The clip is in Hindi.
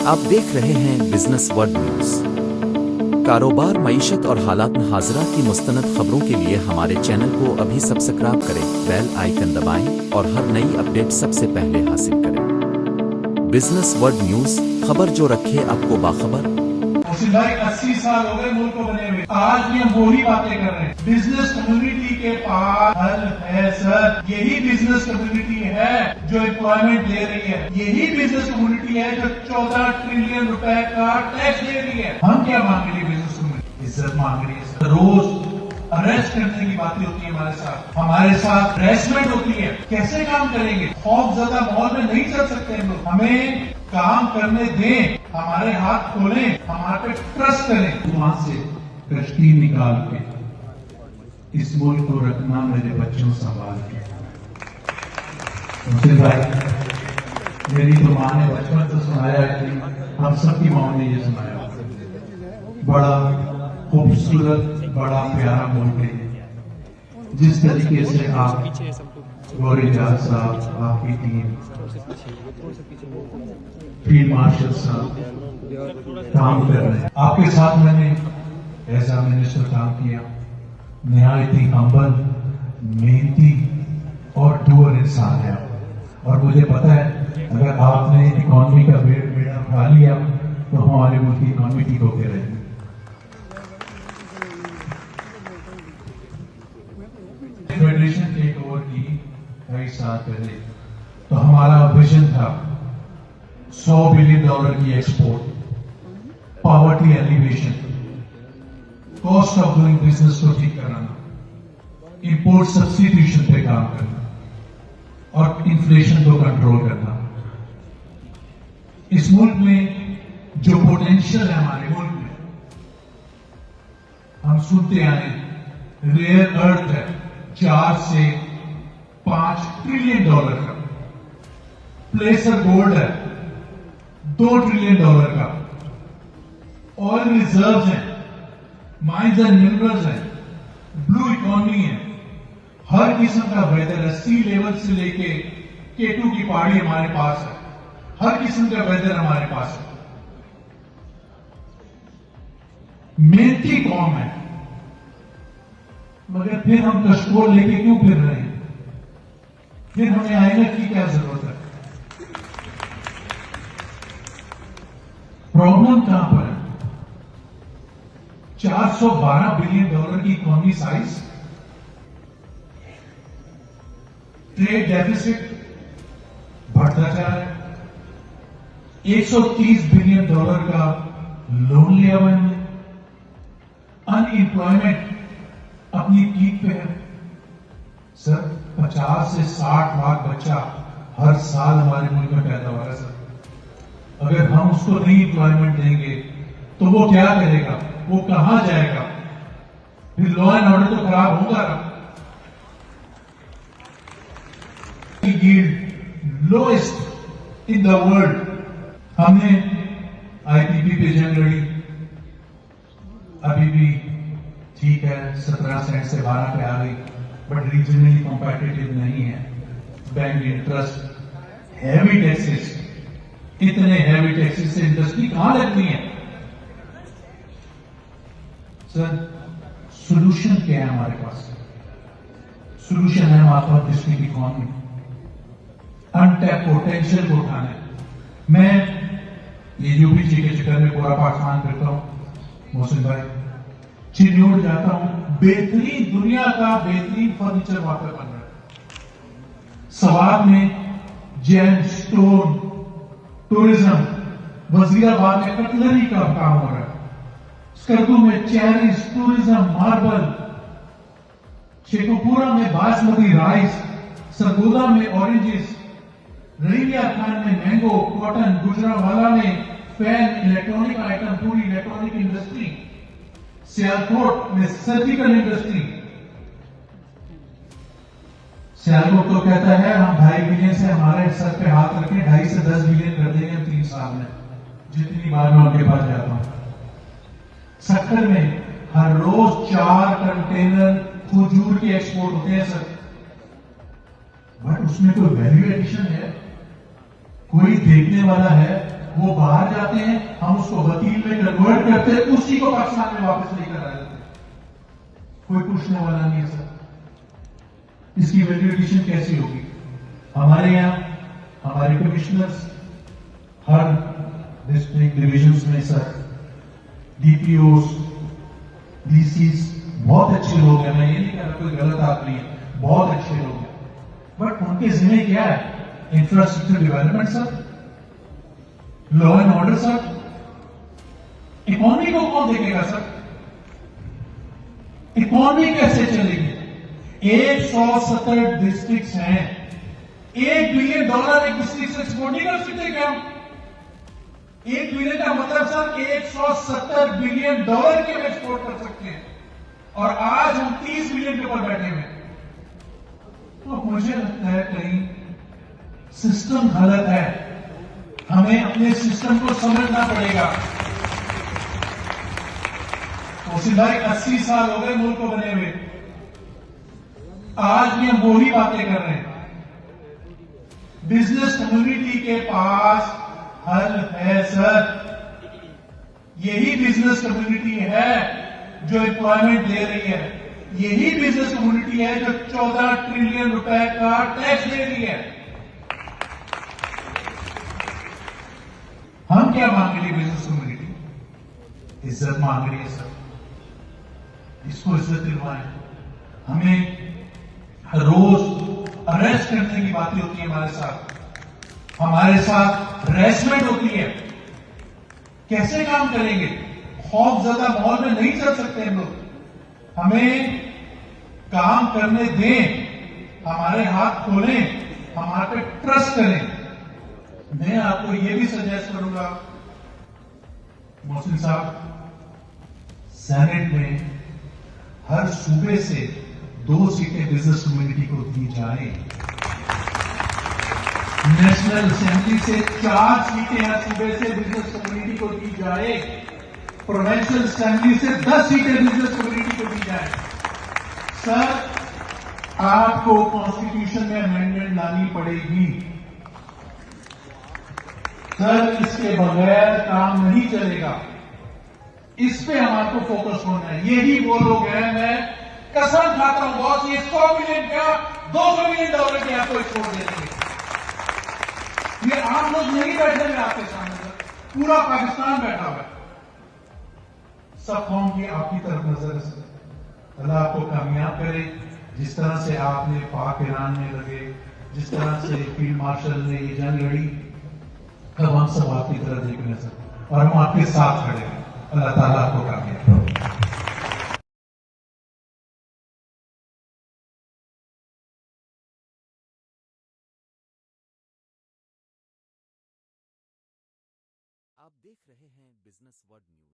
आप देख रहे हैं बिजनेस वर्ल्ड न्यूज। कारोबार, मईशत और हालात हाजरा की मुस्तनद खबरों के लिए हमारे चैनल को अभी सब्सक्राइब करें, बेल आइकन दबाएं और हर नई अपडेट सबसे पहले हासिल करें। बिजनेस वर्ल्ड न्यूज, खबर जो रखे आपको बाखबर। भाई 80 साल हो गए मुल्क को बने हुए, आज भी हम वही बातें कर रहे हैं। बिजनेस कम्युनिटी के पास हल है सर। यही बिजनेस कम्युनिटी है जो एम्प्लॉयमेंट दे रही है, यही बिजनेस कम्युनिटी है जो 14 ट्रिलियन रुपए का टैक्स दे रही है। हम क्या मांग रही है बिजनेस कम्युनिटी? इज्जत मांग रही है। रोज अरेस्ट करने की बातें होती है हमारे साथ हरेसमेंट होती है। कैसे काम करेंगे? खौफ ज्यादा माहौल में नहीं चल सकते हम लोग। हमें काम करने दें, हमारे हाथ खोलें, हमारे पे ट्रस्ट करें। वहां से कश्ती निकाल के इस मुल्क को रखना मेरे बच्चों संभाल के। भाई, मेरी तो माँ ने बचपन से सुनाया कि हम सबकी माँ ने ये सुनाया। बड़ा खूबसूरत, बड़ा प्यारा मुल्क है। जिस तरीके से आप गौरीजात साहब, आपकी टीम, फील्ड मार्शल साहब काम कर रहे हैं, आपके साथ मैंने एज अ मिनिस्टर काम किया। निहायत ही हम्बल, मेहनती और डूअर इंसान है। और मुझे पता है अगर आपने इकोनॉमी का बेड़ा उठा लिया तो हमारे मुल्क की इकोनॉमी ठीक होकर रहेगी। फेडरेशन टेक ओवर की कई साल पहले तो हमारा विजन था $100 बिलियन की export, poverty alleviation, cost of doing business को ठीक कराना, इंपोर्ट सब्स्टिट्यूशन पे काम करना और इन्फ्लेशन को कंट्रोल करना। इस मुल्क में जो पोटेंशियल है हमारे मुल्क में, हम सुनते आए रेयर अर्थ है 4 से 5 ट्रिलियन डॉलर का, प्लेसर गोल्ड है $2 ट्रिलियन का, ऑयल रिजर्व्स हैं, माइंस एंड मिनरल्स हैं, ब्लू इकोनॉमी है, हर किस्म का वेदर है। सी लेवल से लेके K2 की पहाड़ी हमारे पास है, हर किस्म का वेदर हमारे पास है। मेहनती कौम है, मगर फिर हम कशकोल लेके क्यों फिर रहे हैं? फिर हमें आइनक की क्या जरूरत है? प्रॉब्लम कहां पर है? $412 बिलियन की इकोनॉमी साइज, ट्रेड डेफिसिट बढ़ता जा रहा है, $130 बिलियन का लोन लिया हुआ है, अनएम्प्लॉयमेंट अपनी पीक पे है। सर 50 से 60 लाख बच्चा हर साल हमारे मुल्क में पैदा हो रहा है सर। अगर हम उसको नहीं एम्प्लॉयमेंट देंगे तो वो क्या करेगा? वो कहां जाएगा? फिर लॉ एंड ऑर्डर तो खराब होगा ना। Lowest in the world. हमने IPP पे जंग लड़ी, अभी भी ठीक है 17 सेंट से 12 पे आ गई, बट रीजनली कॉम्पिटिटिव नहीं है। बैंक इंटरेस्ट, हैवी टैक्सेस, इतने हैवी टैक्सेस से इंडस्ट्री कहां लगती है? सर सॉल्यूशन क्या है हमारे पास? सॉल्यूशन है हमारे डिस्ट्रिक्ट इकोनॉमी, अनटैप पोटेंशियल को उठाना है। मैं ये UPG के चक्कर में पूरा पाकिस्तान फिरता हूं मोहसिन भाई, चिन्नौर जाता हूं, बेहतरीन, दुनिया का बेहतरीन फर्नीचर वहां पर बन रहा है। सवार में जेम स्टोन टूरिज्म, वजीराबाद में कटलरी का काम हो रहा है, स्कर्दू में चेरीज टूरिज्म, मार्बल, शेखुपुरा में बासमती राइस, सरगोदा में ऑरेंजेस, रईलिया खान में मैंगो, कॉटन, गुजरावाला में फैन, इलेक्ट्रॉनिक आइटम, पूरी इलेक्ट्रॉनिक इंडस्ट्री, सियालकोट में सर्जिकल इंडस्ट्री। सियालकोट तो कहता है हम 2.5 बिलियन से हमारे सर पे हाथ रखें 2.5 से 10 बिलियन कर देंगे 3 साल में, जितनी बार मैं उनके पास जाता हूं। सेक्टर में हर रोज 4 कंटेनर खजूर के एक्सपोर्ट होते हैं सर, बट उसमें कोई वैल्यू एडिशन है? कोई देखने वाला है? वो बाहर जाते हैं, हम उसको वकील में कन्वर्ट करते हैं, उसी को पाकिस्तान में वापस लेकर आ जाते हैं। कोई पूछने वाला नहीं है सर। इसकी वैल्यूएशन कैसी होगी? हमारे यहां हमारे कमिश्नर्स हर डिस्ट्रिक्ट डिविजन्स में सर, डीपीओस, डीसीज बहुत अच्छे लोग हैं, मैं ये नहीं कह रहा कोई गलत आदमी है, बहुत अच्छे लोग हैं, बट उनके जिम्मे क्या है? Infrastructure development sir, law and order sir, economy को कौन देखेगा सर? इकोनॉमी कैसे चलेगी? 170 डिस्ट्रिक्ट्स हैं, $1 बिलियन एक डिस्ट्रिक्ट से एक्सपोर्ट नहीं कर सकते क्या? 1 बिलियन का मतलब सर 170 बिलियन डॉलर के एक्सपोर्ट कर सकते हैं, और आज हम 30 बिलियन के ऊपर बैठे हुए हैं। तो मुझे लगता है कहीं सिस्टम गलत है, हमें अपने सिस्टम को समझना पड़ेगा। उसी भाई 80 साल हो गए मुल्क को बने हुए, आज भी हम वही बातें कर रहे हैं। बिजनेस कम्युनिटी के पास हल है सर। यही बिजनेस कम्युनिटी है जो एम्प्लॉयमेंट दे रही है, यही बिजनेस कम्युनिटी है जो 14 ट्रिलियन रुपए का टैक्स दे रही है। हम क्या मांग रही है बिजनेस कम्युनिटी? इज्जत मांग रही है सर, इसको इज्जत दिलवाएं। हमें हर रोज अरेस्ट करने की बातें होती है, हमारे साथ हरेसमेंट होती है। कैसे काम करेंगे? खौफजदा माहौल में नहीं चल सकते हम लोग। हमें काम करने दें, हमारे हाथ खोलें, हमारे पे ट्रस्ट करें। मैं आपको यह भी सजेस्ट करूंगा मोहसिन साहब, सेनेट में हर सूबे से 2 सीटें बिजनेस कम्युनिटी को दी जाए। नेशनल असेंबली से 4 सीटें हर सूबे से बिजनेस कम्युनिटी को दी जाए। प्रोविंशियल असेंबली से 10 सीटें बिजनेस कम्युनिटी को दी जाए। सर, आपको कॉन्स्टिट्यूशन में अमेंडमेंट लानी पड़ेगी सर, इसके बगैर काम नहीं चलेगा। इस पे हमारे फोकस होना है। यही वो लोग हैं, मैं कसम खाता हूं बॉस, ये 100 मिलियन क्या $200 मिलियन के आपको एक्सपोर्ट दे देंगे। ये आम लोग नहीं बैठे हुए आपके सामने सर, पूरा पाकिस्तान बैठा हुआ है। सब कौम की आपकी तरफ नजर है सर। अल्लाह आपको कामयाब करे। जिस तरह से आपने पाक ईरान में लगे, जिस तरह से फील्ड मार्शल ने ये जंग लड़ी, अब हम सब आपकी तरफ देख रहे हैं सर, और हम आपके साथ खड़े हैं। अल्लाह ताला आपको कामयाब करे। आप देख रहे हैं बिजनेस वर्ड न्यूज।